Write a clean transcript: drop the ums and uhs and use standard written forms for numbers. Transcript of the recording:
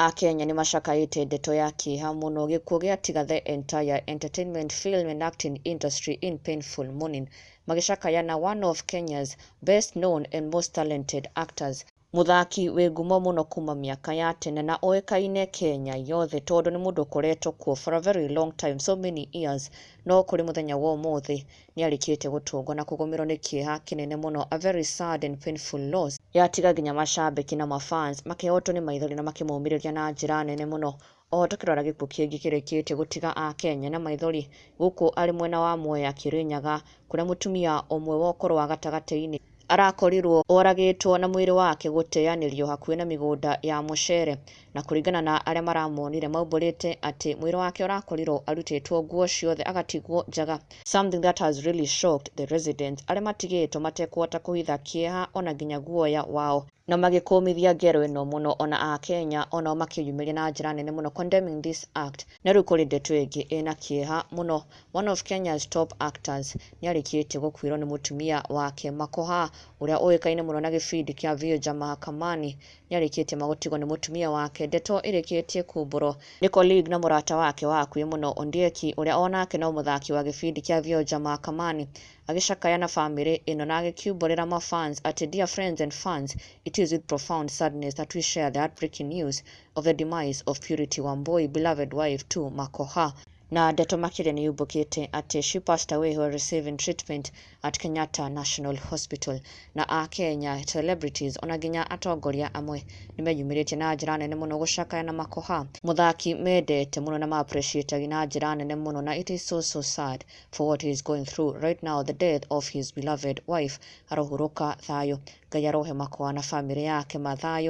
Akenya nĩ macakaĩte ndeto ya kĩeha mũno gĩkuũ gĩatiga the entire entertainment, film and acting industry in painful mourning, magĩcakayana one of Kenya's best known and most talented actors, muthaki wĩ ngumo mũno kuma mĩaka ya tene na oĩkaine Kenya yothe tondũ nĩ mũndũ ũkoretwo kuo for a very long time, so many years, no kũrĩ mũthenya wa ũmũthĩ nĩ arĩkĩte gũtũngwo na kũgũmĩrwo nĩ kĩeha kĩnene mũno, a very sad and painful loss. Yatiga nginya macambĩki na mafans makĩhotwo nĩ maithori na makĩmũmĩrĩria na njĩra nene mũno. Oho tũkĩrora gĩkuũ kĩngĩ kĩrĩkĩte gũtiga Akenya na maithori gũkũ arĩ mwena wa Mwea Kĩrĩnyaga, kũrĩa mũtumia ũmwe wa ũkũrũ wa gatagatĩ-inĩ arakorirwo oragĩtwo na mwĩrĩ wake gũteanĩrio hakuhĩ na mĩgũnda ya mũcere, na kũringana na arĩa maramonire maũmbũrĩte atĩ mwĩrĩ wake ũrakorirwo arutĩtwo nguo ciothe agatigwo njaga, something that has really shocked the residents arĩa matigĩtwo matekũhota kũhitha kĩeha ona nginya guoya wao, na magĩkũmithia ngero ĩno mũno, ona Akenya onao makĩyumĩria na njĩra nene mũno condemning this act. Na rĩu kũrĩ ndeto ĩngĩ ĩna kĩeha mũno, one of Kenya's top actors nĩ arĩkĩtie gũkuĩrwo nĩ mũtumia wake Makoha ũrĩa ũĩkaine mũno na gĩbindi kĩa Vioja Mahakamani, nĩ arĩkĩtie gũtigwo nĩ mũtumia wake. Ndeto ĩrĩkĩtie kumbũrwo nĩ colleague na mũrata wake wa hakuhĩ mũno Ondieki ũrĩa onake no mũthaki wa gĩbindi kĩa Vioja Mahakamani, agĩcakaya na family ĩno na agĩkiumbũrĩra mafans atĩ dear friends and fans, it is with profound sadness that we share the heartbreaking news of the demise of Purity Wambui, beloved wife to Makoha. Na ndeto makĩria nĩ yumbũkĩte atĩ she passed away while receiving treatment at Kenyatta National Hospital, na Akenya celebrities ona nginya atongoria amwe nĩ meyumĩrĩtie na njĩra nene mũno gũcakaya na Makoha, mũthaki mendete mũno na ma-appreciate na njĩra nene mũno, na it is so sad for what he is going through right now, the death of his beloved wife. Arohurũka thayũ, Ngai arohe Makoha na family yake mathayo.